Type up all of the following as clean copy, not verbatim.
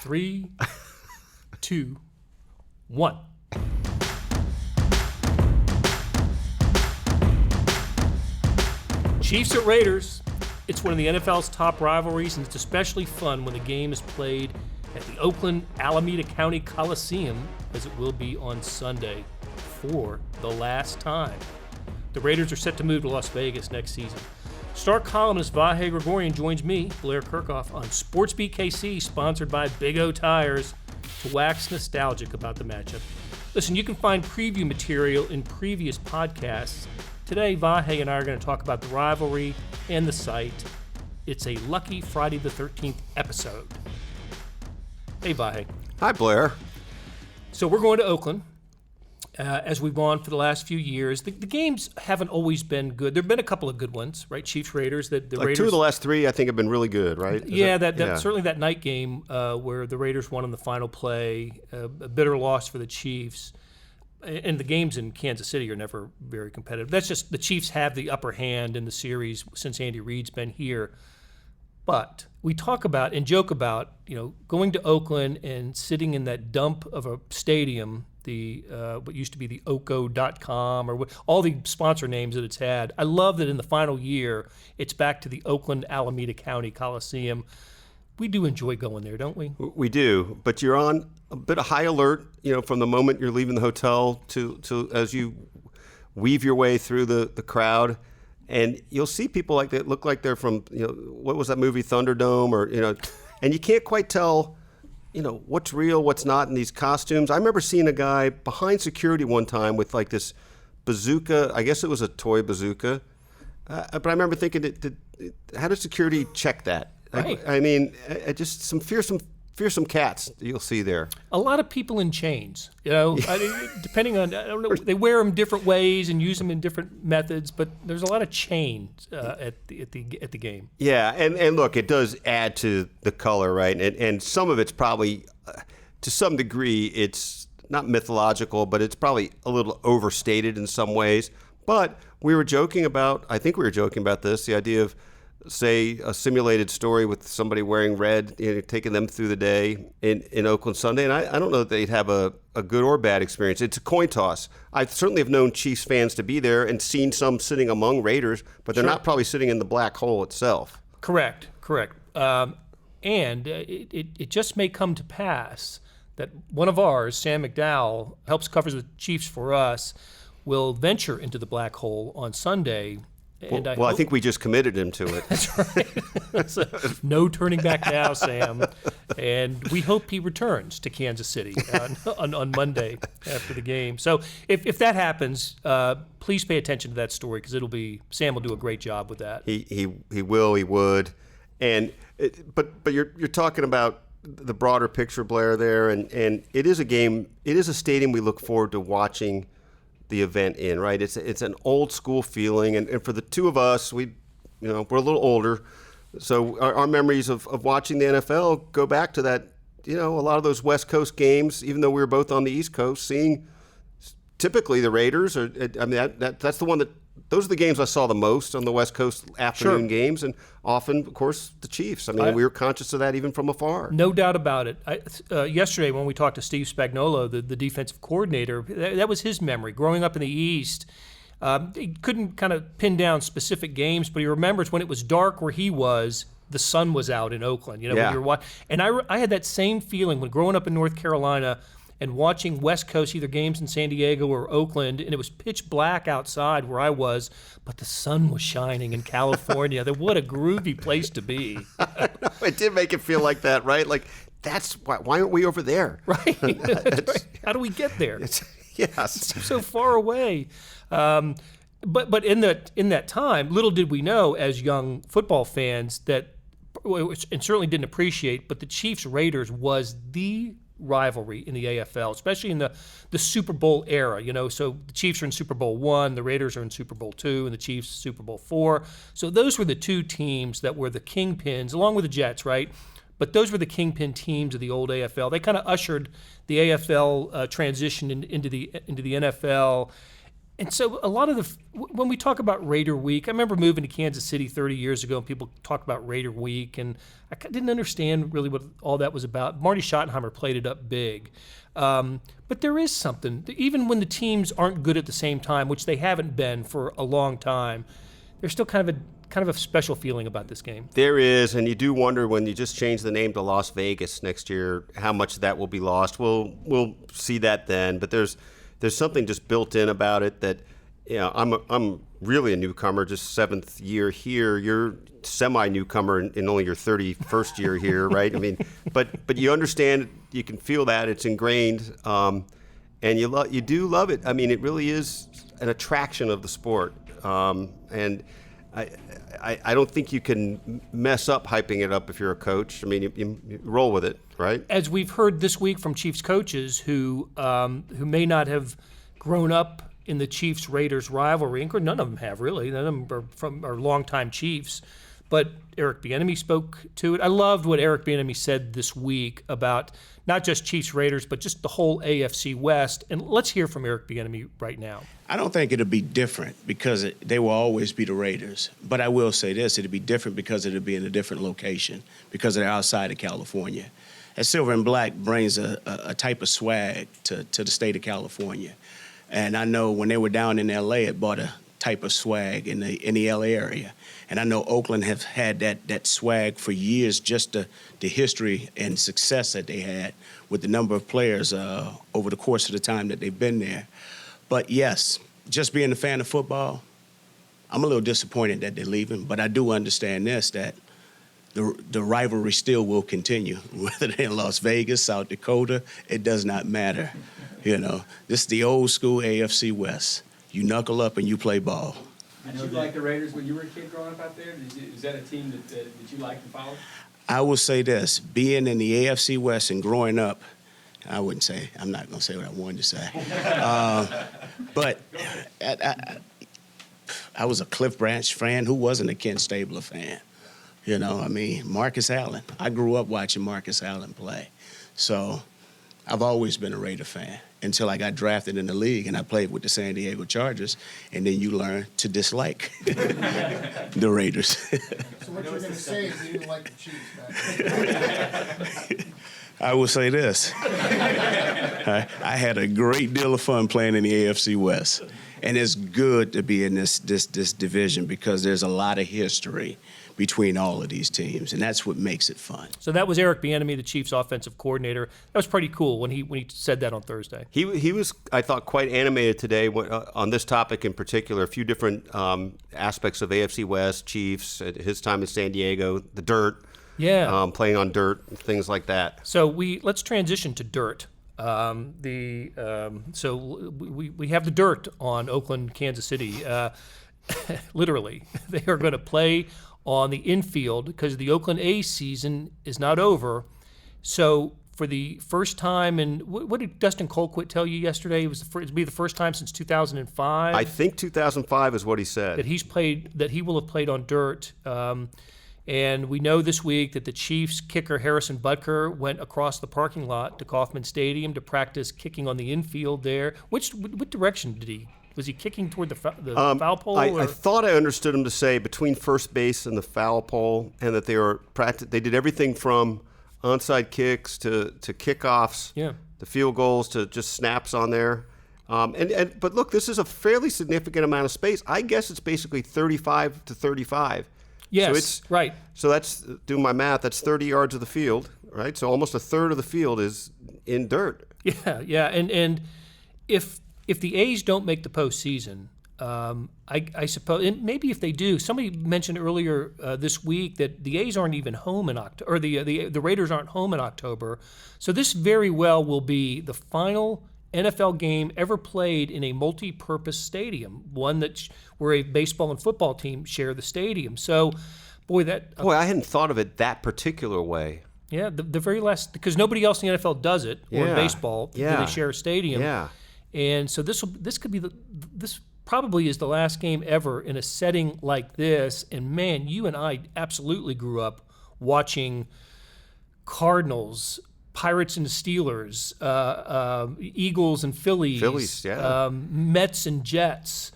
3, 2, 1. Chiefs at Raiders. It's one of the NFL's top rivalries, and it's especially fun when the game is played at the Oakland Alameda County Coliseum, as it will be on Sunday for the last time. The Raiders are set to move to Las Vegas next season. Star columnist Vahe Gregorian joins me, Blair Kerkhoff, on SportsBeat KC, sponsored by Big O Tires, to wax nostalgic about the matchup. Listen, you can find preview material in previous podcasts. Today, Vahe and I are going to talk about the rivalry and the site. It's a lucky Friday the 13th episode. Hey, Vahe. Hi, Blair. So we're going to Oakland, as we've gone for the last few years. The games haven't always been good. There have been a couple of good ones, right? Chiefs Raiders. The Raiders, 2 of the last 3, I think, have been really good, right? Certainly that night game where the Raiders won on the final play, a bitter loss for the Chiefs. And the games in Kansas City are never very competitive. That's just the Chiefs have the upper hand in the series since Andy Reid's been here. But we talk about and joke about, going to Oakland and sitting in that dump of a stadium, what used to be the Oko.com or all the sponsor names that it's had. I love that in the final year, it's back to the Oakland Alameda County Coliseum. We do enjoy going there, don't we? We do, but you're on a bit of high alert, from the moment you're leaving the hotel to as you weave your way through the crowd, and you'll see people like that look like they're from, what was that movie, Thunderdome, or, and you can't quite tell, what's real, what's not in these costumes. I remember seeing a guy behind security one time with like this bazooka. I guess it was a toy bazooka, but I remember thinking, how does security check that? Right. I mean, just some fearsome cats you'll see there. A lot of people in chains, depending on, I don't know, they wear them different ways and use them in different methods, but there's a lot of chains at the game. Yeah, and look, it does add to the color, right? And some of it's probably, to some degree, it's not mythological, but it's probably a little overstated in some ways. But I think we were joking about this, the idea of, say, a simulated story with somebody wearing red, taking them through the day in Oakland Sunday. And I don't know that they'd have a good or bad experience. It's a coin toss. I certainly have known Chiefs fans to be there and seen some sitting among Raiders, but they're not probably sitting in the black hole itself. Correct. And it just may come to pass that one of ours, Sam McDowell, helps cover the Chiefs for us, will venture into the black hole on Sunday. And I think we just committed him to it. That's right. So, no turning back now, Sam. And we hope he returns to Kansas City on Monday after the game. So if that happens, please pay attention to that story because Sam will do a great job with that. He will. He would. But you're talking about the broader picture, Blair. There, and it is a game. It is a stadium we look forward to watching the event in, right? It's an old school feeling, and for the two of us, we're a little older, so our memories of watching the NFL go back to that, a lot of those West Coast games, even though we were both on the East Coast, seeing typically the Raiders, that's the one that, those are the games I saw the most on the West Coast afternoon games, and often, of course, the Chiefs. We were conscious of that even from afar. No doubt about it. Yesterday when we talked to Steve Spagnuolo, the defensive coordinator, that was his memory. Growing up in the East, he couldn't kind of pin down specific games, but he remembers when it was dark where he was, the sun was out in Oakland. When you were and I had that same feeling when growing up in North Carolina and watching West Coast, either games in San Diego or Oakland, and it was pitch black outside where I was, but the sun was shining in California. What a groovy place to be. It did make it feel like that, right? Like, that's why aren't we over there? Right. Right. How do we get there? Yes. It's so far away. But in that time, little did we know as young football fans that, and certainly didn't appreciate, but the Chiefs-Raiders was the rivalry in the AFL, especially in the Super Bowl era. So the Chiefs are in Super Bowl I, the Raiders are in Super Bowl II, and the Chiefs Super Bowl IV. So those were the two teams that were the kingpins, along with the Jets, right? But those were the kingpin teams of the old AFL. They kind of ushered the AFL transition into the NFL. And so a lot of when we talk about Raider Week, I remember moving to Kansas City 30 years ago and people talked about Raider Week, and I didn't understand really what all that was about. Marty Schottenheimer played it up big. But there is something, even when the teams aren't good at the same time, which they haven't been for a long time, there's still kind of a special feeling about this game. There is, and you do wonder when you just change the name to Las Vegas next year, how much that will be lost. We'll see that then, but there's something just built in about it that, I'm really a newcomer, just 7th year here. You're semi-newcomer in only your 31st year here, right? I mean, but you understand, you can feel that it's ingrained, and you do love it. I mean, it really is an attraction of the sport, and I don't think you can mess up hyping it up if you're a coach. I mean, you roll with it, right? As we've heard this week from Chiefs coaches who may not have grown up in the Chiefs-Raiders rivalry, and none of them have really. None of them are longtime Chiefs. But Eric Bieniemy spoke to it. I loved what Eric Bieniemy said this week about not just Chiefs-Raiders, but just the whole AFC West. And let's hear from Eric Bieniemy right now. I don't think it'll be different because they will always be the Raiders. But I will say this, it'll be different because it'll be in a different location, because they're outside of California. And Silver and Black brings a type of swag to the state of California. And I know when they were down in L.A., it brought a type of swag in the L.A. area. And I know Oakland have had that swag for years, just the history and success that they had with the number of players over the course of the time that they've been there. But yes, just being a fan of football, I'm a little disappointed that they're leaving, but I do understand this, that the rivalry still will continue, whether they're in Las Vegas, South Dakota, it does not matter. This is the old school AFC West. You knuckle up and you play ball. Did you like the Raiders when you were a kid growing up out there? Is that a team that you liked and followed? I will say this, being in the AFC West and growing up, I'm not going to say what I wanted to say. But I was a Cliff Branch fan. Who wasn't a Ken Stabler fan? Marcus Allen. I grew up watching Marcus Allen play. So I've always been a Raider fan until I got drafted in the league and I played with the San Diego Chargers, and then you learn to dislike the Raiders. So what you're going to say is you didn't like the Chiefs, man. I will say this. I had a great deal of fun playing in the AFC West. And it's good to be in this division because there's a lot of history between all of these teams, and that's what makes it fun. So that was Eric Bieniemy, the Chiefs' offensive coordinator. That was pretty cool when he said that on Thursday. He was, I thought, quite animated today on this topic in particular. A few different aspects of AFC West, Chiefs, his time in San Diego, the dirt, playing on dirt, things like that. So let's transition to dirt. So we have the dirt on Oakland, Kansas City. Literally, they are going to play on the infield because the Oakland A's season is not over. So for the first time, and what did Dustin Colquitt tell you yesterday? It'd be the first time since 2005. I think 2005 is what he said. That he will have played on dirt. And we know this week that the Chiefs kicker Harrison Butker went across the parking lot to Kauffman Stadium to practice kicking on the infield there. What direction did he? Was he kicking toward the foul pole? I thought I understood him to say between first base and the foul pole, and that they did everything from onside kicks to kickoffs, the field goals to just snaps on there. But look, this is a fairly significant amount of space. I guess it's basically 35 to 35. Yes, right. So that's, doing my math, that's 30 yards of the field, right? So almost a third of the field is in dirt. Yeah. And if the A's don't make the postseason, I suppose, and maybe if they do, somebody mentioned earlier this week that the A's aren't even home in October, or the Raiders aren't home in October. So this very well will be the final NFL game ever played in a multi-purpose stadium, one where a baseball and football team share the stadium. So, I hadn't thought of it that particular way. Yeah, the very last, because nobody else in the NFL does it, or in baseball, do they share a stadium. Yeah. And so this probably is the last game ever in a setting like this. And man, you and I absolutely grew up watching Cardinals Pirates and Steelers, Eagles and Phillies, Mets and Jets,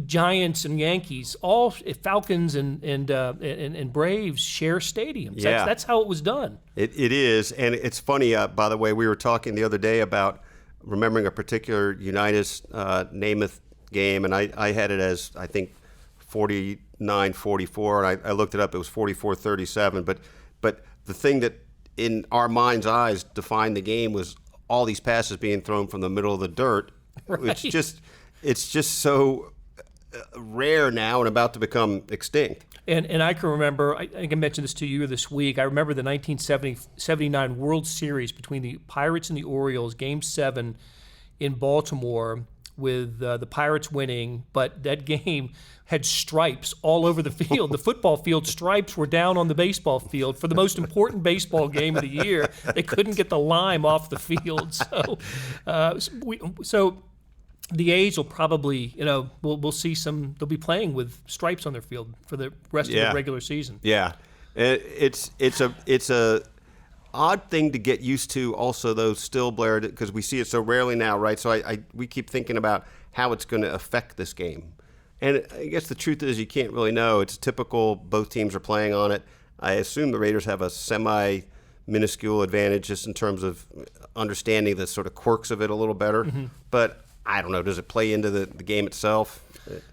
Giants and Yankees, all Falcons and Braves share stadiums. Yeah. That's how it was done. It is, and it's funny. By the way, we were talking the other day about remembering a particular Unitas Namath game, and I had it as, I think, 49-44, and I looked it up. It was 44-37. But the thing that in our mind's eyes defined the game was all these passes being thrown from the middle of the dirt. Right. It's just so rare now and about to become extinct. And I can remember, I think I mentioned this to you this week, I remember the 1979 World Series between the Pirates and the Orioles, Game 7 in Baltimore, with the Pirates winning, but that game had stripes all over the field. The football field stripes were down on the baseball field for the most important baseball game of the year. They couldn't get the lime off the field. So the A's will probably, we'll see they'll be playing with stripes on their field for the rest of the regular season. Yeah, it's a odd thing to get used to. Also, though, still, Blair, because we see it so rarely now, right? So we keep thinking about how it's going to affect this game, and I guess the truth is you can't really know. It's typical. Both teams are playing on it. I assume the Raiders have a minuscule advantage just in terms of understanding the sort of quirks of it a little better, but I don't know. Does it play into the game itself?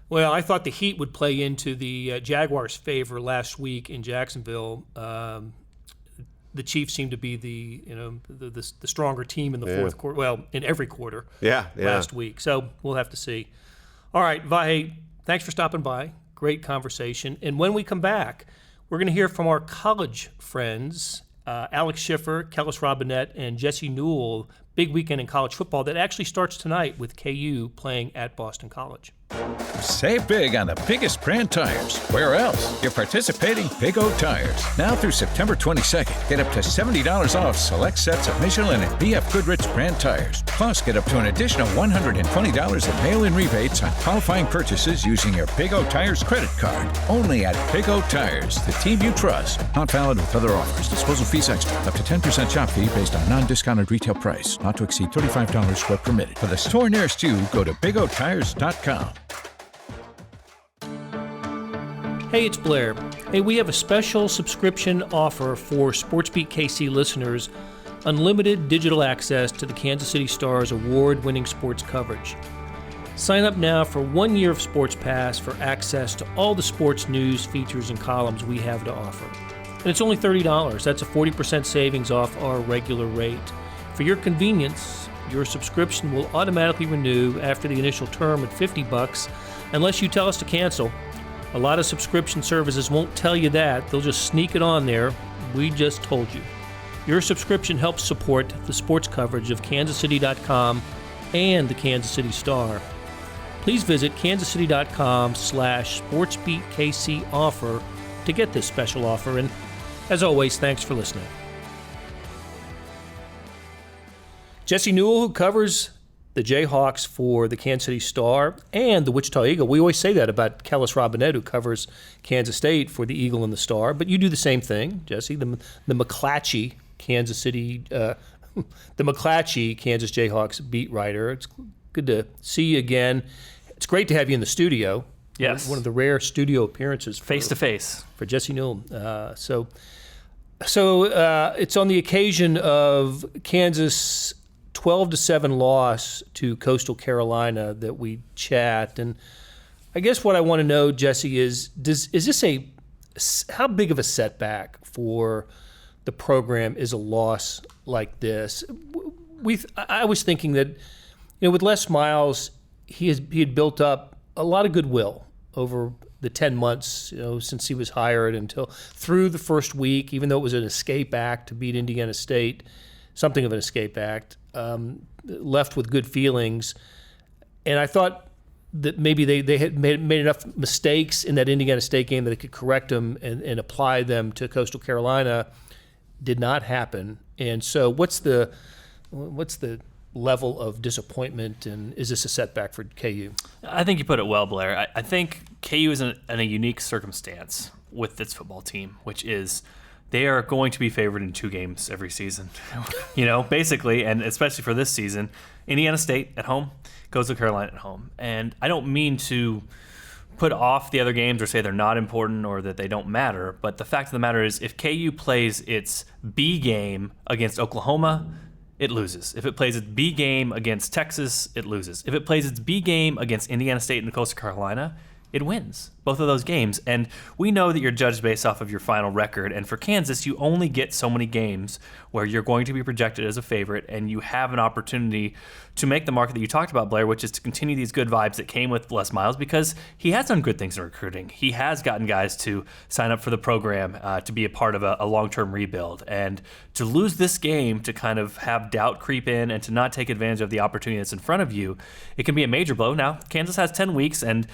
Well, I thought the Heat would play into the Jaguars' favor last week in Jacksonville. The Chiefs seem to be the stronger team in the fourth quarter. Well, in every quarter. Last week. So we'll have to see. All right, Vahe, thanks for stopping by. Great conversation. And when we come back, we're going to hear from our college friends, Alex Schiffer, Kellis Robinett, and Jesse Newell. Big weekend in college football that actually starts tonight with KU playing at Boston College. Save big on the biggest brand tires. Where else? You're participating Big O Tires. Now through September 22nd, get up to $70 off select sets of Michelin and BF Goodrich brand tires. Plus, get up to an additional $120 in mail-in rebates on qualifying purchases using your Big O Tires credit card. Only at Big O Tires, the team you trust. Not valid with other offers. Disposal fees extra. Up to 10% shop fee based on non-discounted retail price. Not to exceed $35 where permitted. For the store nearest you, go to BigOTires.com. Hey, it's Blair. Hey, we have a special subscription offer for SportsBeat KC listeners, unlimited digital access to the Kansas City Star's award-winning sports coverage. Sign up now for 1 year of Sports Pass for access to all the sports news, features, and columns we have to offer. And it's only $30. That's a 40% savings off our regular rate. For your convenience, your subscription will automatically renew after the initial term at $50 unless you tell us to cancel. A lot of subscription services won't tell you that. They'll just sneak it on there. We just told you. Your subscription helps support the sports coverage of kansascity.com and the Kansas City Star. Please visit kansascity.com/SportsBeatKC offer to get this special offer. And as always, thanks for listening. Jesse Newell, who covers the Jayhawks for the Kansas City Star and the Wichita Eagle. We always say that about Kellis Robinett, who covers Kansas State for the Eagle and the Star. But you do the same thing, Jesse. The McClatchy Kansas City, the McClatchy Kansas Jayhawks beat writer. It's good to see you again. It's great to have you in the studio. Yes, one of the rare studio appearances, face to face, for Jesse Newell. So it's on the occasion of Kansas' 12-7 loss to Coastal Carolina that we chat. And I guess what I want to know, Jesse, is this how big of a setback for the program is a loss like this? I was thinking that, with Les Miles, he had built up a lot of goodwill over the 10 months, since he was hired until through the first week, even though it was an escape act to beat Indiana State, something of an escape act, left with good feelings. And I thought that maybe they had made enough mistakes in that Indiana State game that they could correct them and apply them to Coastal Carolina. Did not happen. And so what's the level of disappointment, and is this a setback for KU? I think you put it well, Blair. I think KU is in a unique circumstance with its football team, which is they are going to be favored in 2 games every season. Basically, and especially for this season, Indiana State at home, Coastal Carolina at home. And I don't mean to put off the other games or say they're not important or that they don't matter, but the fact of the matter is if KU plays its B game against Oklahoma, it loses. If it plays its B game against Texas, it loses. If it plays its B game against Indiana State and Coastal Carolina, it wins both of those games. And we know that you're judged based off of your final record. And for Kansas, you only get so many games where you're going to be projected as a favorite and you have an opportunity to make the market that you talked about, Blair, which is to continue these good vibes that came with Les Miles, because he has done good things in recruiting. He has gotten guys to sign up for the program to be a part of a long-term rebuild. And to lose this game, to kind of have doubt creep in and to not take advantage of the opportunity that's in front of you, it can be a major blow. Now, Kansas has 10 weeks, and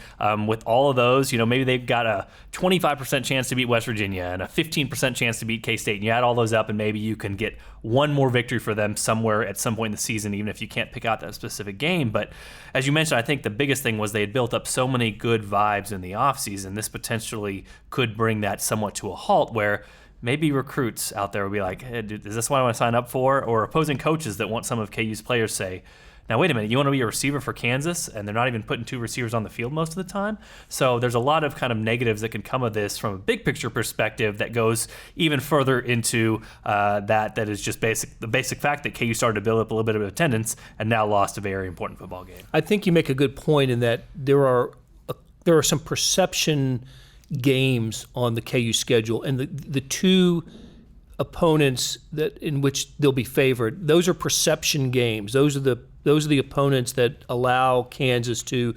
with all of those, maybe they've got a 25% chance to beat West Virginia and a 15% chance to beat K-State, and you add all those up, and maybe you can get one more victory for them somewhere at some point in the season, even if you can't pick out that specific game. But as you mentioned, I think the biggest thing was they had built up so many good vibes in the offseason. This potentially could bring that somewhat to a halt, where maybe recruits out there will be like, hey, dude, is this what I want to sign up for? Or opposing coaches that want some of KU's players say, now, wait a minute, you want to be a receiver for Kansas, and they're not even putting 2 receivers on the field most of the time? So there's a lot of kind of negatives that can come of this from a big picture perspective that goes even further into that is just the basic fact that KU started to build up a little bit of attendance and now lost a very important football game. I think you make a good point in that there are some perception games on the KU schedule, and the 2 opponents that in which they'll be favored, those are perception games. Those are the opponents that allow Kansas to,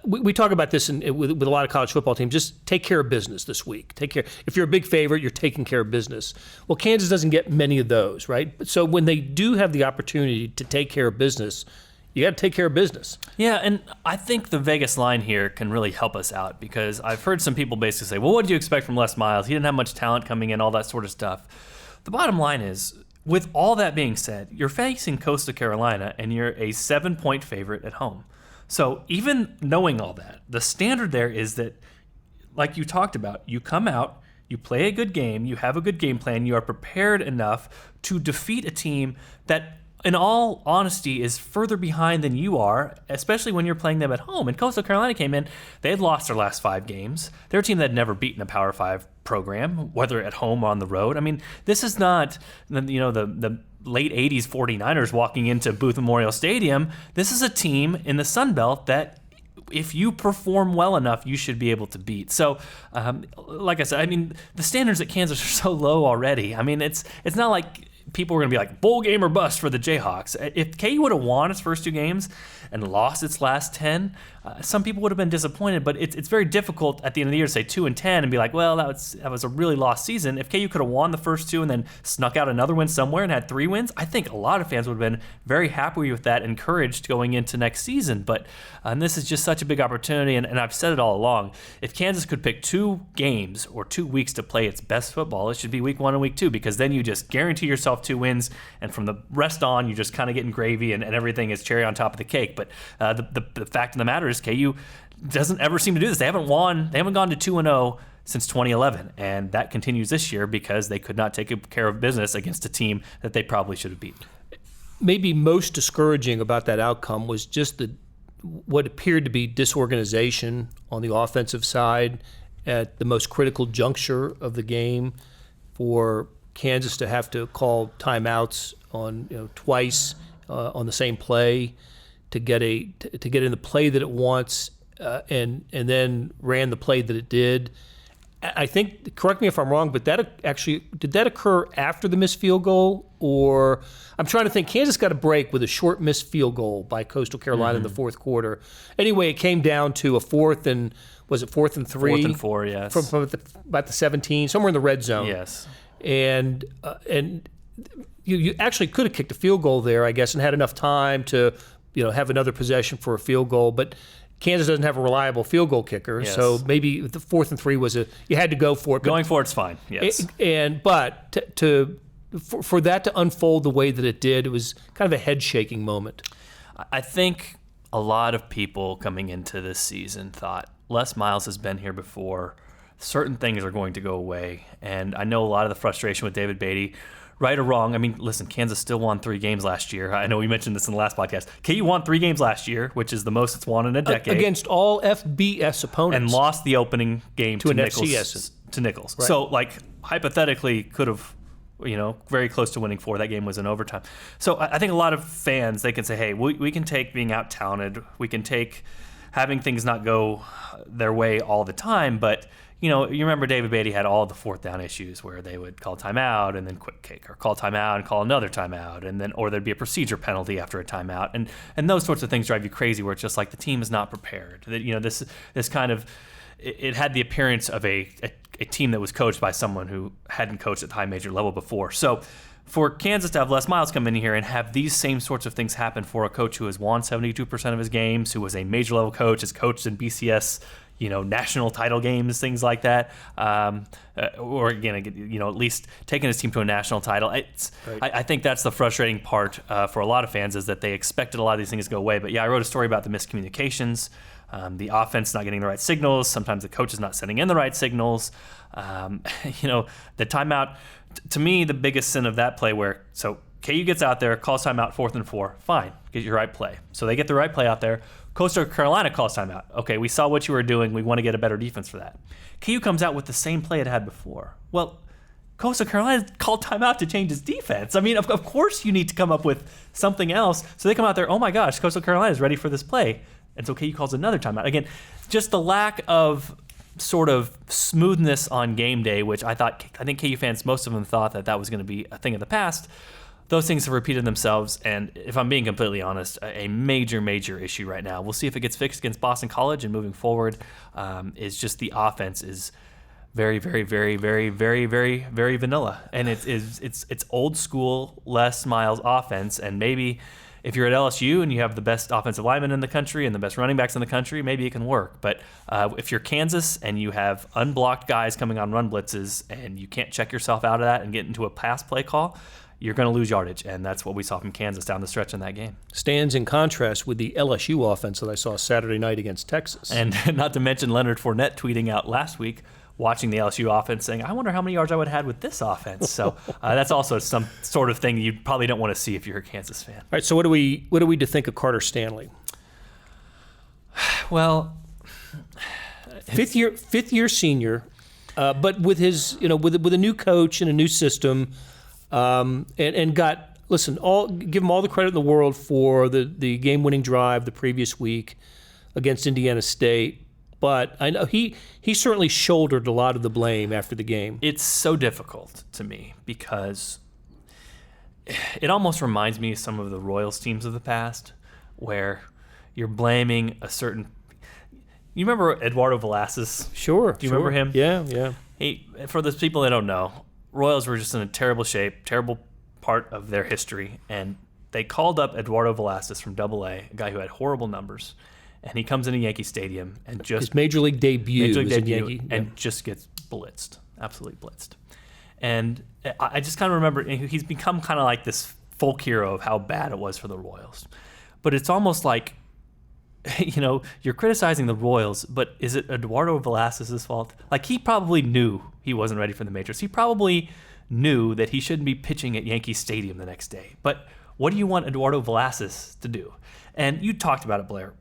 we talk about this with a lot of college football teams. Just take care of business this week. Take care. If you're a big favorite, you're taking care of business. Well, Kansas doesn't get many of those, right? So when they do have the opportunity to take care of business, you got to take care of business. Yeah, and I think the Vegas line here can really help us out, because I've heard some people basically say, well, what did you expect from Les Miles? He didn't have much talent coming in, all that sort of stuff. The bottom line is, with all that being said, you're facing Coastal Carolina, and you're a 7-point favorite at home. So even knowing all that, the standard there is that, like you talked about, you come out, you play a good game, you have a good game plan, you are prepared enough to defeat a team that, in all honesty, is further behind than you are, especially when you're playing them at home. And Coastal Carolina came in, they had lost their last 5 games. They're a team that had never beaten a Power 5 program, whether at home or on the road. I mean, this is not the late 80s 49ers walking into Booth Memorial Stadium. This is a team in the Sun Belt that, if you perform well enough, you should be able to beat. So, like I said, I mean, the standards at Kansas are so low already. I mean, it's not like people were going to be like, bowl game or bust for the Jayhawks. If KU would have won its first 2 games and lost its last 10, some people would have been disappointed, but it's very difficult at the end of the year to say 2-10 and be like, well, that was a really lost season. If KU could have won the first 2 and then snuck out another win somewhere and had 3 wins, I think a lot of fans would have been very happy with that, encouraged going into next season. But this is just such a big opportunity, and I've said it all along. If Kansas could pick 2 games or 2 weeks to play its best football, it should be week 1 and week 2, because then you just guarantee yourself 2 wins, and from the rest on, you just kind of getting gravy, and everything is cherry on top of the cake. But the fact of the matter is, KU doesn't ever seem to do this. They haven't gone to 2-0 since 2011, and that continues this year because they could not take care of business against a team that they probably should have beaten. Maybe most discouraging about that outcome was just what appeared to be disorganization on the offensive side at the most critical juncture of the game, for Kansas to have to call timeouts on twice on the same play to get in the play that it wants, and then ran the play that it did. I think, correct me if I'm wrong, but did that occur after the missed field goal? Or I'm trying to think. Kansas got a break with a short missed field goal by Coastal Carolina in the fourth quarter. Anyway, it came down to a 4th and 3? 4th and 4, yes. From about the 17, somewhere in the red zone. Yes. And you actually could have kicked a field goal there, I guess, and had enough time to have another possession for a field goal. But Kansas doesn't have a reliable field goal kicker, yes. So maybe the 4th and 3 was you had to go for it. Going for it's fine, yes. But for that to unfold the way that it did, it was kind of a head-shaking moment. I think a lot of people coming into this season thought Les Miles has been here before. certain things are going to go away. And I know a lot of the frustration with David Beatty, right or wrong. I mean, listen, Kansas still won 3 games last year. I know we mentioned this in the last podcast. KU won 3 games last year, which is the most it's won in a decade. Against all FBS opponents. And lost the opening game to an Nichols. FCS. To Nichols. Right. So, like, hypothetically could have, very close to winning 4. That game was in overtime. So I think a lot of fans, they can say, hey, we can take being out-talented. We can take having things not go their way all the time. But, you remember David Beatty had all the 4th down issues where they would call timeout and then quick kick, or call timeout and call another timeout, and then or there'd be a procedure penalty after a timeout. And those sorts of things drive you crazy, where it's just like the team is not prepared. That this kind of, it had the appearance of a team that was coached by someone who hadn't coached at the high major level before. So for Kansas to have Les Miles come in here and have these same sorts of things happen for a coach who has won 72% of his games, who was a major level coach, has coached in BCS, national title games, things like that, or again, at least taking his team to a national title. I think that's the frustrating part for a lot of fans, is that they expected a lot of these things to go away. But yeah, I wrote a story about the miscommunications, the offense not getting the right signals. Sometimes the coach is not sending in the right signals. The timeout, to me, the biggest sin of that play so KU gets out there, calls timeout, 4th and 4. Fine, get your right play. So they get the right play out there. Coastal Carolina calls timeout. Okay, we saw what you were doing. We want to get a better defense for that. KU comes out with the same play it had before. Well, Coastal Carolina called timeout to change its defense. I mean, of course you need to come up with something else. So they come out there, oh my gosh, Coastal Carolina is ready for this play. And so KU calls another timeout. Again, just the lack of sort of smoothness on game day, which I think KU fans, most of them thought that was going to be a thing of the past. Those things have repeated themselves, and if I'm being completely honest, a major, major issue right now. We'll see if it gets fixed against Boston College, and moving forward, is just the offense is very, very, very, very, very, very, very vanilla, and it's old school Les Miles offense. And maybe if you're at LSU and you have the best offensive linemen in the country and the best running backs in the country, maybe it can work. But if you're Kansas and you have unblocked guys coming on run blitzes and you can't check yourself out of that and get into a pass play call, you're going to lose yardage, and that's what we saw from Kansas down the stretch in that game. Stands in contrast with the LSU offense that I saw Saturday night against Texas. And not to mention Leonard Fournette tweeting out last week, watching the LSU offense, saying, I wonder how many yards I would have had with this offense. So that's also some sort of thing you probably don't want to see if you're a Kansas fan. All right, so what do we to think of Carter Stanley? Well, fifth year senior, but with his with a new coach and a new system. And got, listen, give him all the credit in the world for the game-winning drive the previous week against Indiana State. But I know he certainly shouldered a lot of the blame after the game. It's so difficult to me because it almost reminds me of some of the Royals teams of the past, where you're blaming a certain. You remember Eduardo Velazquez? Sure. Do you remember him? Yeah. For those people that don't know, Royals were just in a terrible shape, terrible part of their history, and they called up Eduardo Velazquez from AA, a guy who had horrible numbers, and he comes into Yankee Stadium and just his major league debut and just gets blitzed, absolutely blitzed. And I just kind of remember he's become kind of like this folk hero of how bad it was for the Royals. But it's almost like, you're criticizing the Royals, but is it Eduardo Velazquez's fault? Like, he probably knew he wasn't ready for the majors. He probably knew that he shouldn't be pitching at Yankee Stadium the next day. But what do you want Eduardo Velazquez to do? And you talked about it, Blair.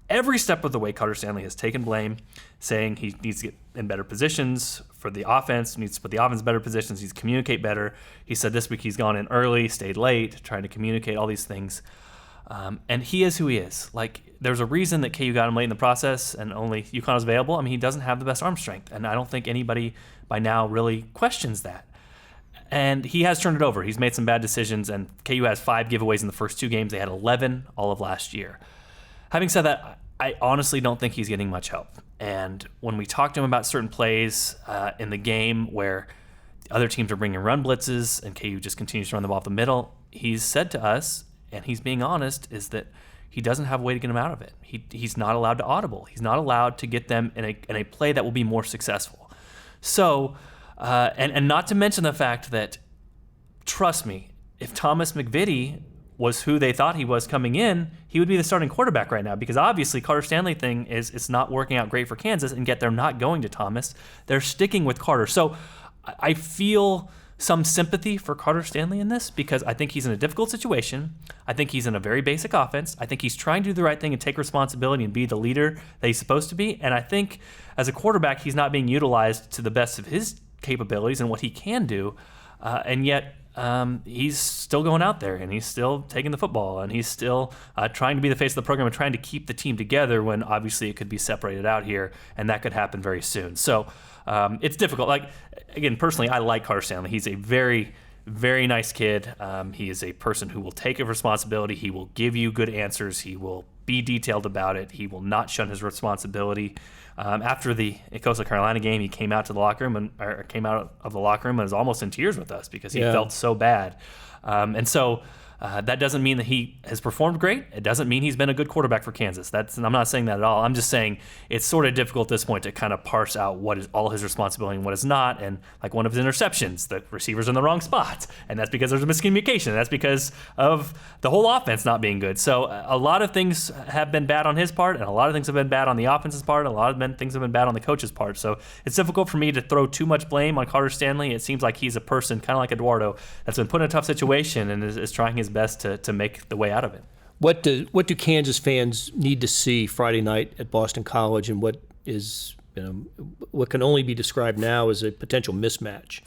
Every step of the way, Carter Stanley has taken blame, saying he needs to get in better positions for the offense, needs to put the offense in better positions, needs to communicate better. He said this week he's gone in early, stayed late, trying to communicate all these things. And he is who he is. Like, there's a reason that KU got him late in the process and only UConn was available. I mean, he doesn't have the best arm strength, and I don't think anybody by now really questions that. And he has turned it over. He's made some bad decisions, and KU has 5 giveaways in the first 2 games. They had 11 all of last year. Having said that, I honestly don't think he's getting much help. And when we talk to him about certain plays in the game where other teams are bringing run blitzes and KU just continues to run the ball up the middle, he's said to us, and he's being honest, is that he doesn't have a way to get him out of it. He's not allowed to audible. He's not allowed to get them in a play that will be more successful. So, and not to mention the fact that, trust me, if Thomas McVitie was who they thought he was coming in, he would be the starting quarterback right now, because obviously Carter Stanley thing is it's not working out great for Kansas, and yet they're not going to Thomas. They're sticking with Carter. So I feel some sympathy for Carter Stanley in this, because I think he's in a difficult situation. I think he's in a very basic offense. I think he's trying to do the right thing and take responsibility and be the leader that he's supposed to be. And I think as a quarterback, he's not being utilized to the best of his capabilities and what he can do. And yet he's still going out there, and he's still taking the football, and he's still trying to be the face of the program and trying to keep the team together when obviously it could be separated out here, and that could happen very soon. So it's difficult. Like, again, personally, I like Carter Stanley. He's a very, very nice kid. He is a person who will take a responsibility. He will give you good answers. He will be detailed about it. He will not shun his responsibility. After the Coastal Carolina game, he came out of the locker room and was almost in tears with us because he felt so bad. And so that doesn't mean that he has performed great. It doesn't mean he's been a good quarterback for Kansas. I'm not saying that at all. I'm just saying it's sort of difficult at this point to kind of parse out what is all his responsibility and what is not. And like one of his interceptions, the receiver's in the wrong spot, and that's because there's a miscommunication. That's because of the whole offense not being good. So a lot of things have been bad on his part, and a lot of things have been bad on the offense's part, and a lot of things have been bad on the coach's part. So it's difficult for me to throw too much blame on Carter Stanley. It seems like he's a person, kind of like Eduardo, that's been put in a tough situation and is trying his best to make the way out of it. What do Kansas fans need to see Friday night at Boston College, and what is what can only be described now as a potential mismatch?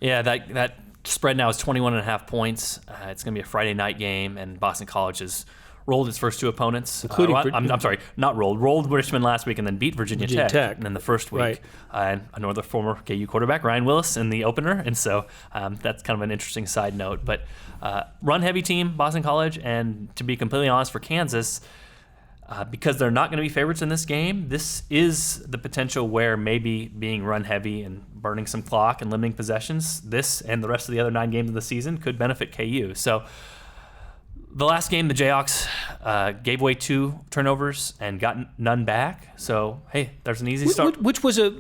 Yeah, that spread now is 21.5 points. It's going to be a Friday night game, and Boston College has rolled its first two opponents. Including rolled Richmond last week and then beat Virginia Tech. And then the first week, another former KU quarterback, Ryan Willis, in the opener. And so that's kind of an interesting side note. But run-heavy team, Boston College, and to be completely honest, for Kansas, because they're not going to be favorites in this game, this is the potential where maybe being run-heavy and burning some clock and limiting possessions, this and the rest of the other 9 games of the season could benefit KU. So the last game, the Jayhawks gave away 2 turnovers and got none back. So, hey, there's an easy start. Which was a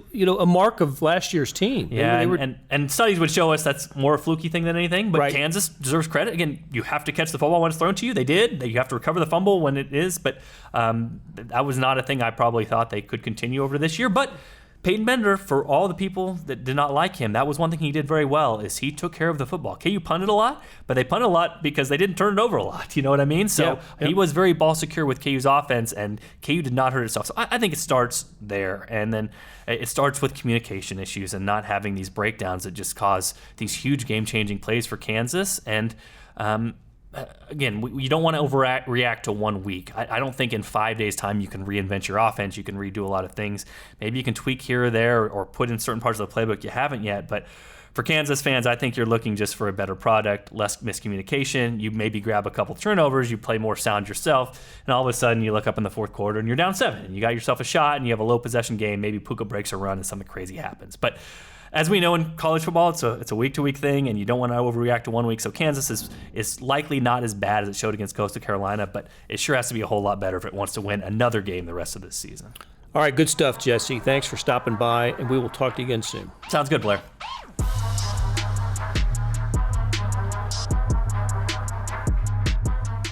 mark of last year's team. Yeah, and studies would show us that's more a fluky thing than anything. But Kansas deserves credit. Again, you have to catch the football when it's thrown to you. They did. You have to recover the fumble when it is. But that was not a thing I probably thought they could continue over this year. But Peyton Bender, for all the people that did not like him, that was one thing he did very well, is he took care of the football. KU punted a lot, but they punted a lot because they didn't turn it over a lot. You know what I mean? So he was very ball secure with KU's offense, and KU did not hurt itself. So I think it starts there, and then it starts with communication issues and not having these breakdowns that just cause these huge game-changing plays for Kansas. And again, you don't want to overreact to 1 week. I don't think in 5 days' time you can reinvent your offense. You can redo a lot of things. Maybe you can tweak here or there or put in certain parts of the playbook you haven't yet. But for Kansas fans, I think you're looking just for a better product, less miscommunication. You maybe grab a couple turnovers, you play more sound yourself, and all of a sudden you look up in the fourth quarter and you're down 7. And you got yourself a shot and you have a low possession game. Maybe Puka breaks a run and something crazy happens. But as we know in college football, it's a week-to-week thing, and you don't want to overreact to 1 week. So Kansas is likely not as bad as it showed against Coastal Carolina, but it sure has to be a whole lot better if it wants to win another game the rest of this season. All right, good stuff, Jesse. Thanks for stopping by, and we will talk to you again soon. Sounds good, Blair.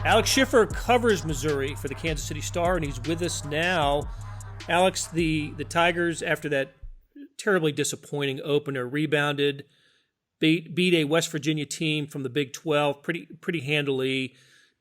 Alex Schiffer covers Missouri for the Kansas City Star, and he's with us now. Alex, the Tigers, after that terribly disappointing opener, rebounded, beat a West Virginia team from the Big 12 pretty handily.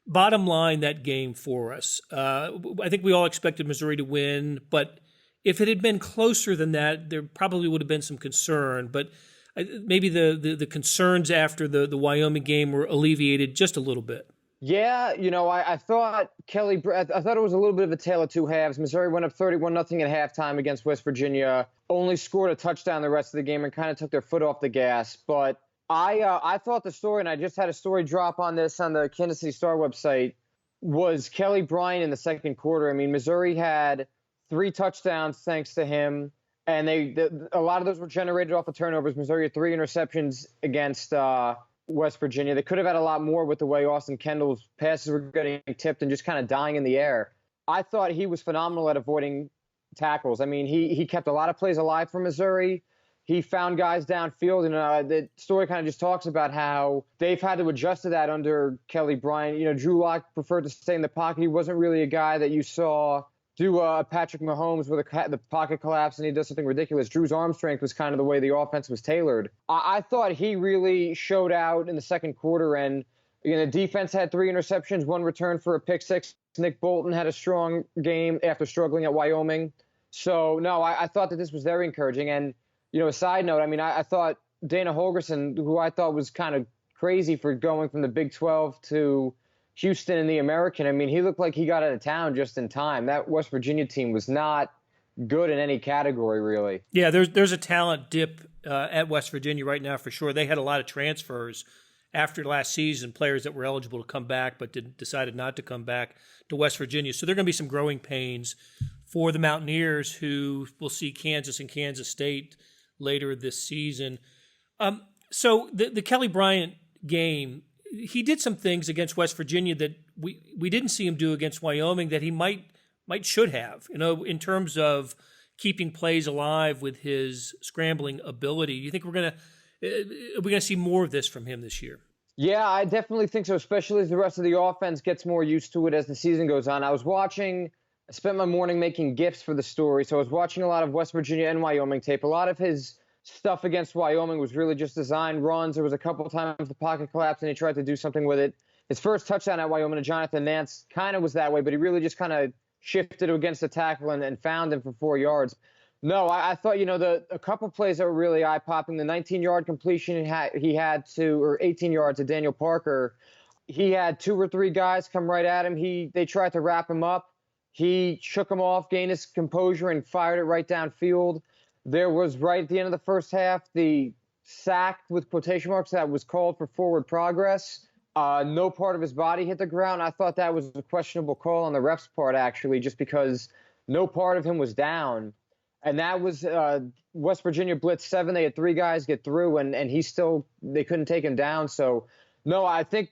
Bottom line, that game for us. I think we all expected Missouri to win, but if it had been closer than that, there probably would have been some concern. But maybe the concerns after the Wyoming game were alleviated just a little bit. Yeah, I thought I thought it was a little bit of a tale of two halves. Missouri went up 31-0 at halftime against West Virginia, only scored a touchdown the rest of the game and kind of took their foot off the gas. But I thought the story, and I just had a story drop on this on the Kansas City Star website, was Kelly Bryant in the second quarter. I mean, Missouri had 3 touchdowns thanks to him, and a lot of those were generated off of turnovers. Missouri had 3 interceptions against West Virginia. They could have had a lot more with the way Austin Kendall's passes were getting tipped and just kind of dying in the air. I thought he was phenomenal at avoiding tackles. I mean, he kept a lot of plays alive for Missouri. he found guys downfield, and the story kind of just talks about how they've had to adjust to that under Kelly Bryant. Drew Lock preferred to stay in the pocket. He wasn't really a guy that you saw do Patrick Mahomes where the pocket collapse and he does something ridiculous. Drew's arm strength was kind of the way the offense was tailored. I thought he really showed out in the second quarter, and the defense had 3 interceptions, 1 return for a pick 6. Nick Bolton had a strong game after struggling at Wyoming. So, no, I thought that this was very encouraging. And, a side note, I thought Dana Holgorsen, who I thought was kind of crazy for going from the Big 12 to Houston in the American, he looked like he got out of town just in time. That West Virginia team was not good in any category, really. Yeah, there's a talent dip at West Virginia right now for sure. They had a lot of transfers after last season, players that were eligible to come back but decided not to come back to West Virginia. So there are going to be some growing pains for the Mountaineers, who will see Kansas and Kansas State later this season. So the Kelly Bryant game, he did some things against West Virginia that we didn't see him do against Wyoming that he should have, in terms of keeping plays alive with his scrambling ability. Do you think are we gonna see more of this from him this year? Yeah, I definitely think so, especially as the rest of the offense gets more used to it as the season goes on. I spent my morning making GIFs for the story, so I was watching a lot of West Virginia and Wyoming tape. A lot of his stuff against Wyoming was really just designed runs. There was a couple of times the pocket collapsed and he tried to do something with it. His first touchdown at Wyoming to Jonathan Nance kind of was that way, but he really just kind of shifted against the tackle and found him for 4 yards. No, I thought, a couple plays that were really eye-popping. The 19-yard completion he had or 18 yards to Daniel Parker. He had 2 or 3 guys come right at him. They tried to wrap him up. He shook him off, gained his composure, and fired it right downfield. There was, right at the end of the first half, the sack with quotation marks that was called for forward progress. No part of his body hit the ground. I thought that was a questionable call on the ref's part, actually, just because no part of him was down. And that was West Virginia blitz 7. They had 3 guys get through, and they couldn't take him down. So, no, I think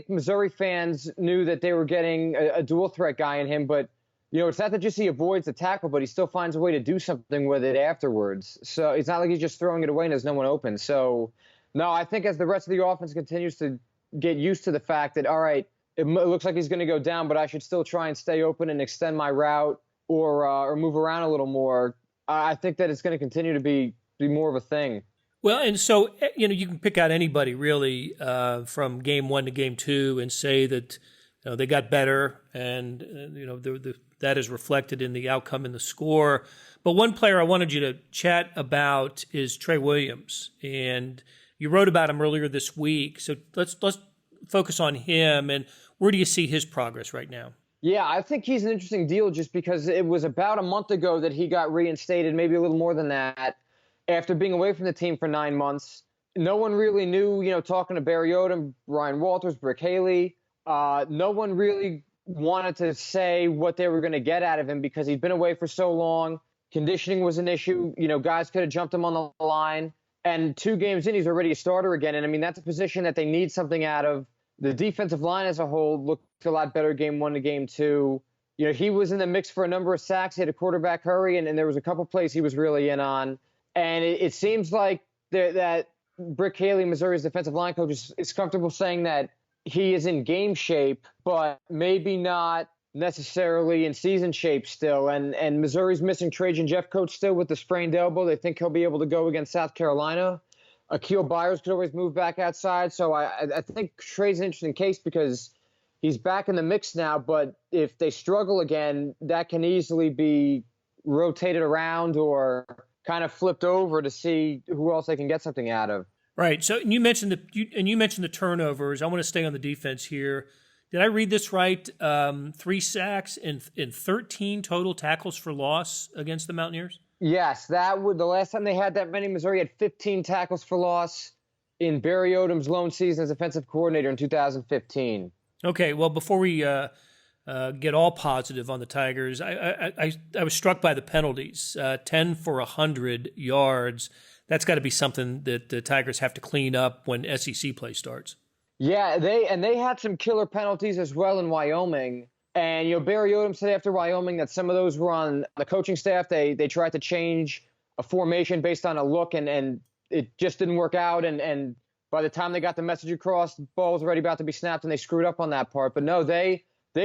Missouri fans knew that they were getting a dual threat guy in him, but it's not that just he avoids the tackle, but he still finds a way to do something with it afterwards. So it's not like he's just throwing it away and there's no one open. So, no, I think as the rest of the offense continues to get used to the fact that, all right, it looks like he's going to go down, but I should still try and stay open and extend my route or move around a little more, I think that it's going to continue to be more of a thing. Well, and so, you can pick out anybody really from game 1 to game 2 and say that they got better, and that is reflected in the outcome in the score. But one player I wanted you to chat about is Trey Williams, and you wrote about him earlier this week. So let's focus on him, and where do you see his progress right now? Yeah, I think he's an interesting deal just because it was about a month ago that he got reinstated, maybe a little more than that, after being away from the team for 9 months. No one really knew, talking to Barry Odom, Ryan Walters, Brick Haley, no one really wanted to say what they were going to get out of him because he'd been away for so long. Conditioning was an issue. Guys could have jumped him on the line. And 2 games in, he's already a starter again. And, that's a position that they need something out of. The defensive line as a whole looked a lot better game 1 to game 2. He was in the mix for a number of sacks. He had a quarterback hurry, and there was a couple plays he was really in on. And it seems like that Brick Haley, Missouri's defensive line coach, is comfortable saying that he is in game shape, but maybe not necessarily in season shape still. And Missouri's missing Trajan Jeffcoat still with the sprained elbow. They think he'll be able to go against South Carolina. Akil Byers could always move back outside. So I think Trey's an interesting case because he's back in the mix now. But if they struggle again, that can easily be rotated around or kind of flipped over to see who else they can get something out of. Right. So you mentioned the turnovers. I want to stay on the defense here. Did I read this right? 3 sacks and 13 total tackles for loss against the Mountaineers? Yes, the last time they had that many, Missouri had 15 tackles for loss in Barry Odom's lone season as offensive coordinator in 2015. Okay, well, before we get all positive on the Tigers, I was struck by the penalties. 10 for 100 yards. That's got to be something that the Tigers have to clean up when SEC play starts. Yeah, they had some killer penalties as well in Wyoming. And, Barry Odom said after Wyoming that some of those were on the coaching staff. They tried to change a formation based on a look, and it just didn't work out. And by the time they got the message across, the ball was already about to be snapped, and they screwed up on that part. But no, they've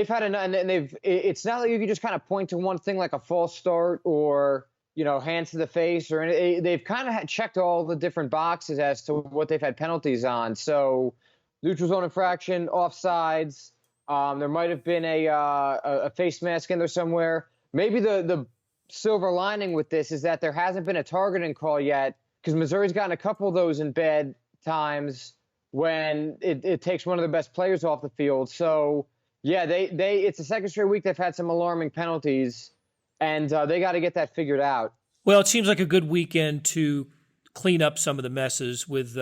had and it's not like you can just kind of point to one thing like a false start or, hands to the face, or they've kind of checked all the different boxes as to what they've had penalties on. So neutral zone infraction, offsides. There might have been a face mask in there somewhere. Maybe the silver lining with this is that there hasn't been a targeting call yet, because Missouri's gotten a couple of those in bad times when it takes one of the best players off the field. So yeah, it's the second straight week they've had some alarming penalties, and they got to get that figured out. Well, it seems like a good weekend to clean up some of the messes with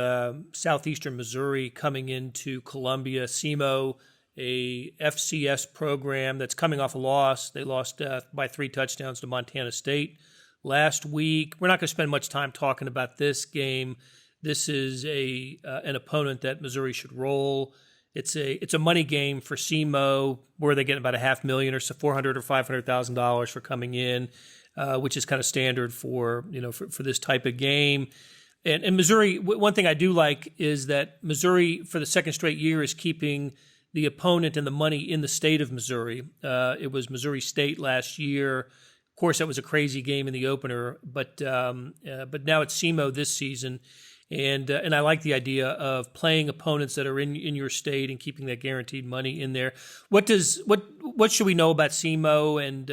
Southeastern Missouri coming into Columbia. SEMO, a FCS program that's coming off a loss. They lost by 3 touchdowns to Montana State last week. We're not going to spend much time talking about this game. This is an opponent that Missouri should roll. It's a money game for SEMO, where they get about $500,000 or so, $400,000 or $500,000 for coming in, which is kind of standard for this type of game. And Missouri, one thing I do like is that Missouri, for the second straight year, is keeping the opponent and the money in the state of Missouri. It was Missouri State last year. Of course, that was a crazy game in the opener, but now it's SEMO this season. And I like the idea of playing opponents that are in your state and keeping that guaranteed money in there. What should we know about SEMO? And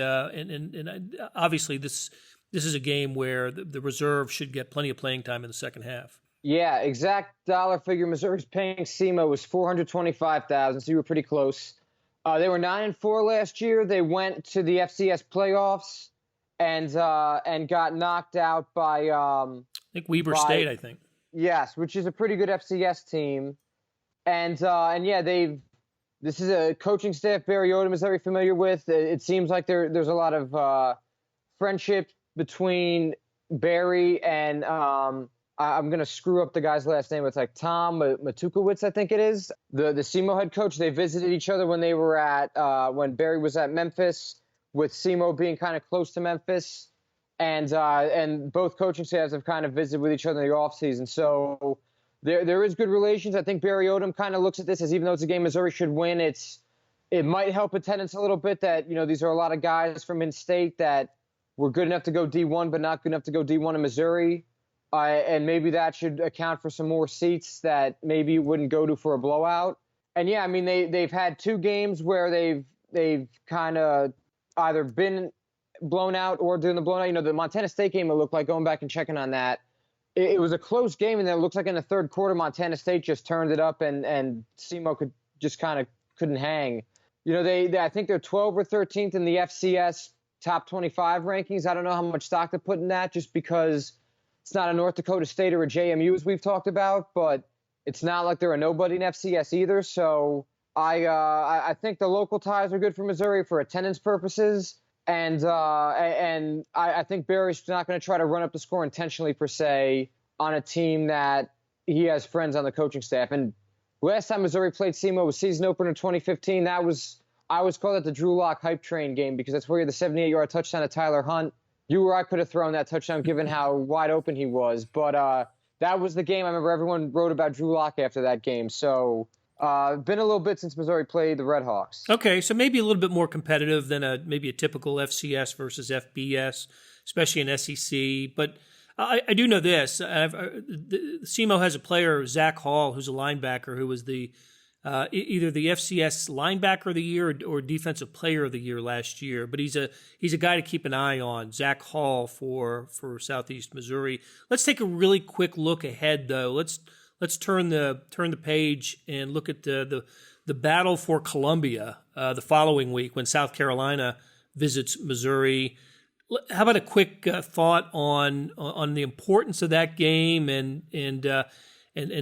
obviously this is a game where the reserve should get plenty of playing time in the second half. Yeah, exact dollar figure Missouri's paying SEMO was $425,000, so you were pretty close. They were 9-4 last year. They went to the FCS playoffs and got knocked out by I think Weber State. I think. Yes, which is a pretty good FCS team, and yeah, this is a coaching staff Barry Odom is very familiar with. It seems like there's a lot of friendship between Barry and I'm going to screw up the guy's last name. It's like Tom Matukowicz, I think it is. The SEMO head coach. They visited each other when they were when Barry was at Memphis, with SEMO being kind of close to Memphis. And both coaching staffs have kind of visited with each other in the offseason. So there is good relations. I think Barry Odom kind of looks at this as, even though it's a game Missouri should win, it might help attendance a little bit that, these are a lot of guys from in-state that were good enough to go D1 but not good enough to go D1 in Missouri. And maybe that should account for some more seats that maybe you wouldn't go to for a blowout. And yeah, I mean, they've had 2 games where they've kind of either been blown out or doing the blown out. The Montana State game, it looked like, going back and checking on that, it was a close game, and then it looks like in the third quarter Montana State just turned it up, and SEMO couldn't hang. I think they're 12th or 13th in the FCS top 25 rankings. I don't know how much stock to put in that, just because it's not a North Dakota State or a JMU as we've talked about, but it's not like they're a nobody in FCS either. So I think the local ties are good for Missouri for attendance purposes. And I think Barry's not going to try to run up the score intentionally, per se, on a team that he has friends on the coaching staff. And last time Missouri played SEMO was season opener 2015. I always call it the Drew Lock hype train game, because that's where you had the 78-yard touchdown to Tyler Hunt. You or I could have thrown that touchdown given how wide open he was. But that was the game. I remember everyone wrote about Drew Lock after that game. So been a little bit since Missouri played the Red Hawks. Okay, so maybe a little bit more competitive than maybe a typical FCS versus FBS, especially in SEC. But I do know this. SEMO has a player, Zach Hall, who's a linebacker, who was either the FCS linebacker of the year or defensive player of the year last year. But he's a guy to keep an eye on, Zach Hall for Southeast Missouri. Let's take a really quick look ahead, though. Let's turn the page and look at the battle for Columbia the following week when South Carolina visits Missouri. How about a quick thought on the importance of that game and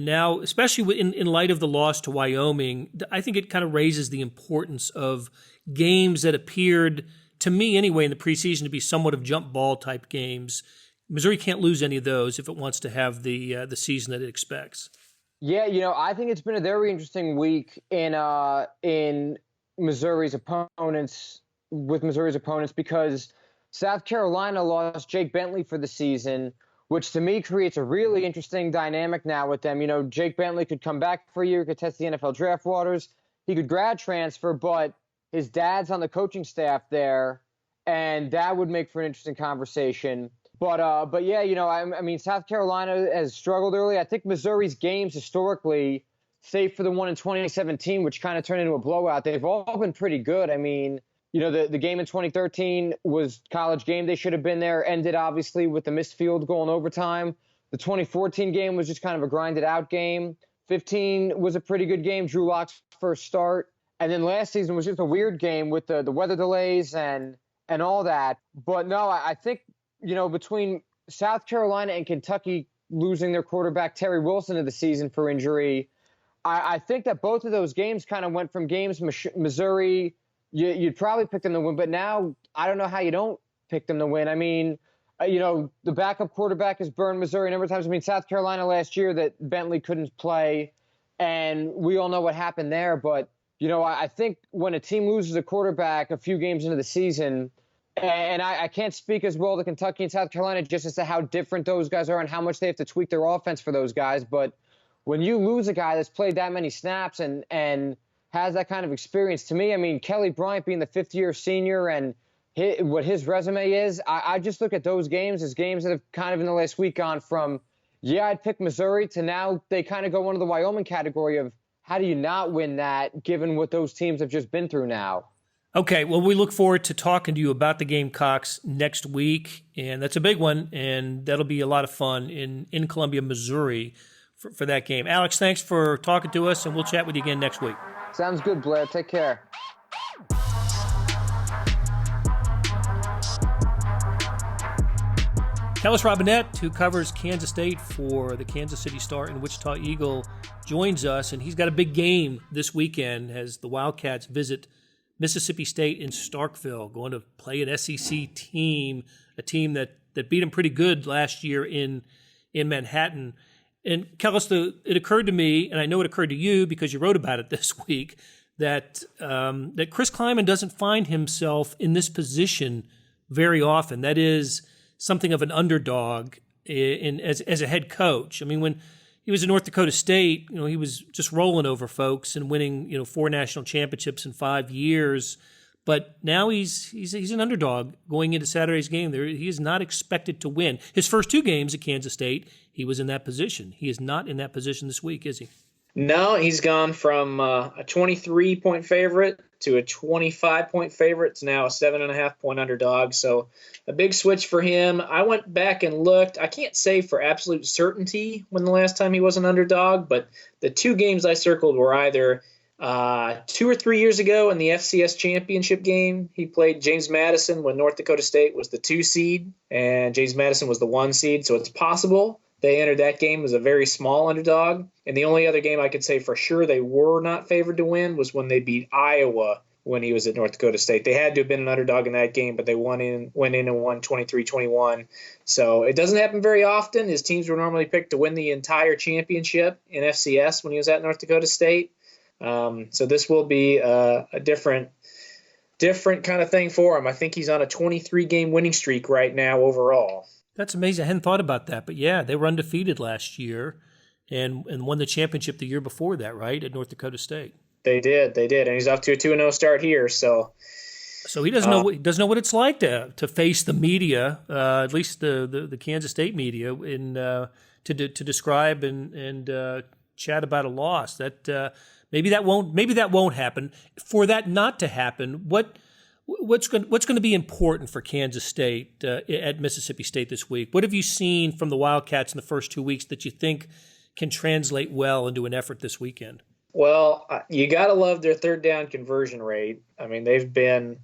now, especially in light of the loss to Wyoming, I think it kind of raises the importance of games that appeared, to me anyway, in the preseason to be somewhat of jump ball type games. Missouri can't lose any of those if it wants to have the season that it expects. Yeah, I think it's been a very interesting week in Missouri's opponents, because South Carolina lost Jake Bentley for the season, which to me creates a really interesting dynamic now with them. You know, Jake Bentley could come back for a year, could test the NFL draft waters. He could grad transfer, but his dad's on the coaching staff there, and that would make for an interesting conversation. But yeah, you know, I mean, South Carolina has struggled early. I think Missouri's games historically, save for the one in 2017, which kind of turned into a blowout, they've all been pretty good. I mean, you know, the game in 2013 was College game. They should have been there. Ended, obviously, with the missed field goal in overtime. The 2014 game was just kind of a grinded-out game. 15 was a pretty good game, Drew Lock's first start. And then last season was just a weird game with the weather delays and all that. But no, I think, you know, between South Carolina and Kentucky losing their quarterback Terry Wilson of the season for injury, I think that both of those games kind of went from games Missouri – you'd probably pick them to win, but now I don't know how you don't pick them to win. I mean, you know, the backup quarterback has burned Missouri a number of times. I mean, South Carolina last year that Bentley couldn't play, and we all know what happened there. But, you know, I think when a team loses a quarterback a few games into the season, and I can't speak as well to Kentucky and South Carolina just as to how different those guys are and how much they have to tweak their offense for those guys. But when you lose a guy that's played that many snaps and has that kind of experience, to me, I mean, Kelly Bryant being the fifth-year senior and what his resume is, I just look at those games as games that have kind of in the last week gone from, yeah, I'd pick Missouri to now they kind of go into the Wyoming category of how do you not win that given what those teams have just been through now. Okay, well, we look forward to talking to you about the Gamecocks next week, and that's a big one, and that'll be a lot of fun in Columbia, Missouri for that game. Alex, thanks for talking to us, and we'll chat with you again next week. Sounds good, Blair. Take care. Kellis Robinett, who covers Kansas State for the Kansas City Star and Wichita Eagle, joins us, and he's got a big game this weekend as the Wildcats visit Mississippi State in Starkville, going to play an SEC team, a team that beat them pretty good last year in Manhattan. And Kellis, it occurred to me, and I know it occurred to you because you wrote about it this week, that Chris Kleiman doesn't find himself in this position very often. That is something of an underdog as a head coach. I mean, when he was at North Dakota State, you know, he was just rolling over folks and winning, you know, 4 national championships in 5 years. But now he's an underdog going into Saturday's game. He is not expected to win. His first 2 games at Kansas State, he was in that position. He is not in that position this week, is he? No, he's gone from a 23-point favorite to a 25-point favorite. It's now a 7.5-point underdog. So a big switch for him. I went back and looked. I can't say for absolute certainty when the last time he was an underdog, but the 2 games I circled were either 2 or 3 years ago in the FCS championship game. He played James Madison when North Dakota State was the 2 seed and James Madison was the 1 seed. So it's possible they entered that game as a very small underdog. And the only other game I could say for sure they were not favored to win was when they beat Iowa when he was at North Dakota State. They had to have been an underdog in that game, but they went in and won 23-21. So it doesn't happen very often. His teams were normally picked to win the entire championship in FCS when he was at North Dakota State. So this will be a different kind of thing for him. I think he's on a 23-game winning streak right now overall. That's amazing. I hadn't thought about that. But, yeah, they were undefeated last year and won the championship the year before that, right, at North Dakota State. They did. And he's off to a 2-0 start here. So he doesn't know what it's like to face the media, at least the Kansas State media, to describe and chat about a loss. That maybe that won't happen. For that not to happen, what's going to be important for Kansas State at Mississippi State this week? What have you seen from the Wildcats in the first 2 weeks that you think can translate well into an effort this weekend? Well, you got to love their third down conversion rate. I mean, they've been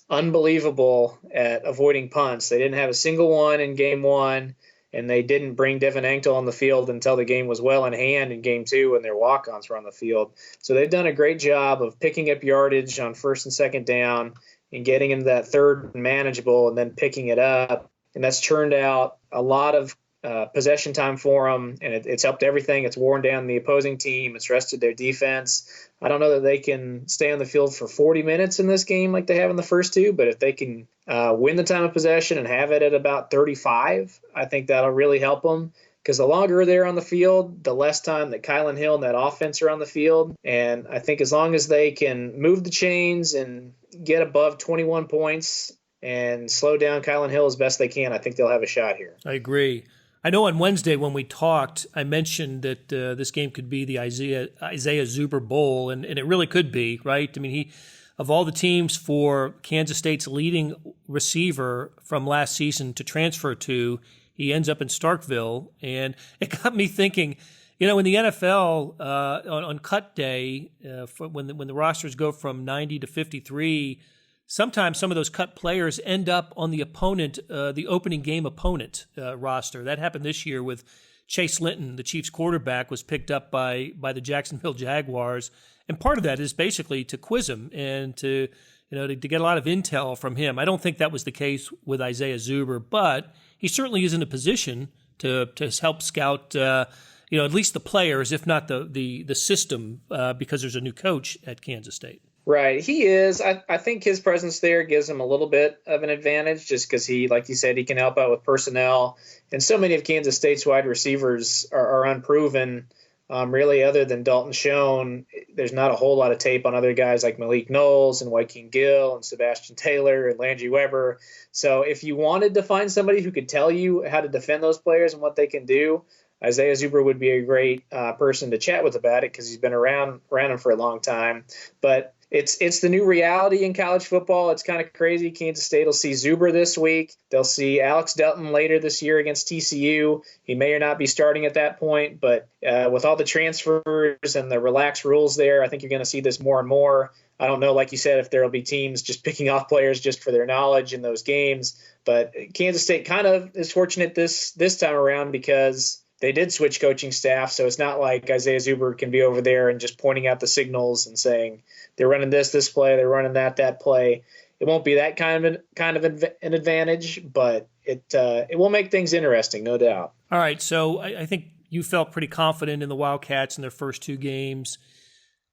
unbelievable at avoiding punts. They didn't have a single one in game 1, and they didn't bring Devin Anctil on the field until the game was well in hand in game 2 when their walk-ons were on the field. So they've done a great job of picking up yardage on first and second down and getting into that third and manageable and then picking it up. And that's churned out a lot of possession time for them, and it's helped everything. It's worn down the opposing team. It's rested their defense. I don't know that they can stay on the field for 40 minutes in this game like they have in the first two, but if they can win the time of possession and have it at about 35, I think that'll really help them. Because the longer they're on the field, the less time that Kylan Hill and that offense are on the field. And I think as long as they can move the chains and get above 21 points and slow down Kylan Hill as best they can, I think they'll have a shot here. I agree. I know on Wednesday when we talked, I mentioned that this game could be the Isaiah Zuber Bowl, and it really could be, right? I mean, he, of all the teams for Kansas State's leading receiver from last season to transfer to, he ends up in Starkville, and it got me thinking, in the NFL on cut day, when the rosters go from 90 to 53, sometimes some of those cut players end up on the opponent, the opening game opponent roster. That happened this year with Chase Linton, the Chiefs quarterback, was picked up by the Jacksonville Jaguars, and part of that is basically to quiz him and to get a lot of intel from him. I don't think that was the case with Isaiah Zuber, but he certainly is in a position to help scout, at least the players, if not the system, because there's a new coach at Kansas State. Right, he is. I think his presence there gives him a little bit of an advantage just because he, like you said, he can help out with personnel. And so many of Kansas State's wide receivers are unproven. Really, other than Dalton Schoen, there's not a whole lot of tape on other guys like Malik Knowles and Joaquin Gill and Sebastian Taylor and Landry Weber. So if you wanted to find somebody who could tell you how to defend those players and what they can do, Isaiah Zuber would be a great person to chat with about it because he's been around them for a long time. But it's the new reality in college football. It's kind of crazy. Kansas State will see Zuber this week. They'll see Alex Delton later this year against TCU. He may or not be starting at that point, but with all the transfers and the relaxed rules there, I think you're going to see this more and more. I don't know, like you said, if there will be teams just picking off players just for their knowledge in those games. But Kansas State kind of is fortunate this time around because they did switch coaching staff, so it's not like Isaiah Zuber can be over there and just pointing out the signals and saying they're running this play, they're running that play. It won't be that kind of an advantage, but it will make things interesting, no doubt. All right, so I think you felt pretty confident in the Wildcats in their first two games.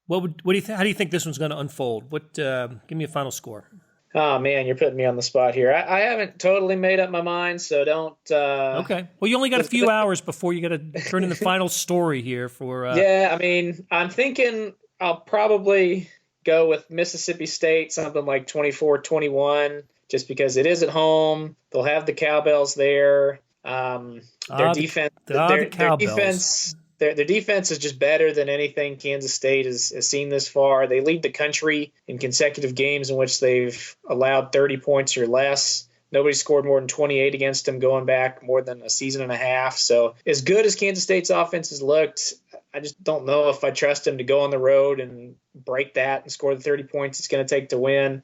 How do you think this one's going to unfold? Give me a final score. Oh, man, you're putting me on the spot here. I haven't totally made up my mind, so don't... Okay. Well, you only got a few hours before you got to turn in the final story here for... Yeah, I mean, I'm thinking I'll probably go with Mississippi State, something like 24-21, just because it is at home. They'll have the Cowbells there. Their defense... Their defense is just better than anything Kansas State has seen this far. They lead the country in consecutive games in which they've allowed 30 points or less. Nobody scored more than 28 against them going back more than a season and a half. So as good as Kansas State's offense has looked, I just don't know if I trust them to go on the road and break that and score the 30 points it's going to take to win.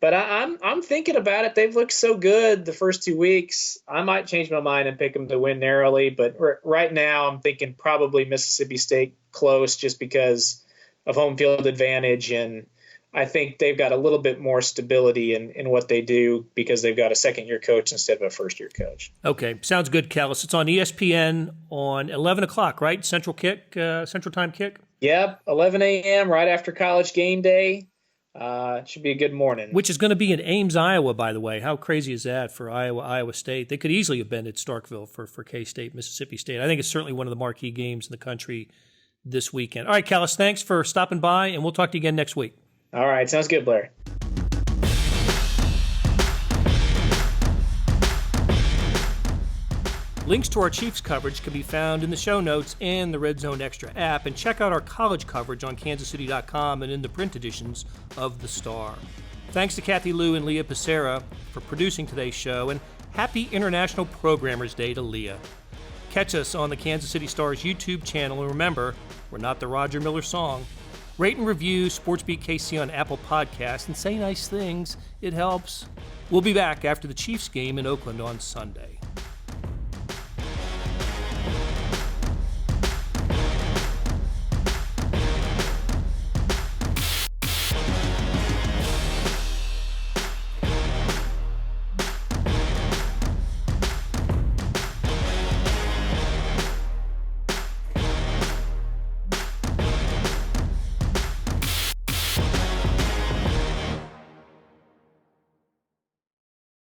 But I'm thinking about it. They've looked so good the first 2 weeks. I might change my mind and pick them to win narrowly. But right now I'm thinking probably Mississippi State close just because of home field advantage. And I think they've got a little bit more stability in what they do because they've got a second-year coach instead of a first-year coach. Okay, sounds good, Kellis. It's on ESPN on 11 o'clock, right? Central Time kick? Yep, 11 a.m. right after College game day. It should be a good morning. Which is going to be in Ames, Iowa, by the way. How crazy is that for Iowa State? They could easily have been at Starkville for K-State, Mississippi State. I think it's certainly one of the marquee games in the country this weekend. All right, Kellis, thanks for stopping by, and we'll talk to you again next week. All right, sounds good, Blair. Links to our Chiefs coverage can be found in the show notes and the Red Zone Extra app, and check out our college coverage on kansascity.com and in the print editions of The Star. Thanks to Kathy Liu and Leah Pissarra for producing today's show, and happy International Programmers Day to Leah. Catch us on the Kansas City Star's YouTube channel, and remember, we're not the Roger Miller song. Rate and review SportsBeat KC on Apple Podcasts and say nice things. It helps. We'll be back after the Chiefs game in Oakland on Sunday.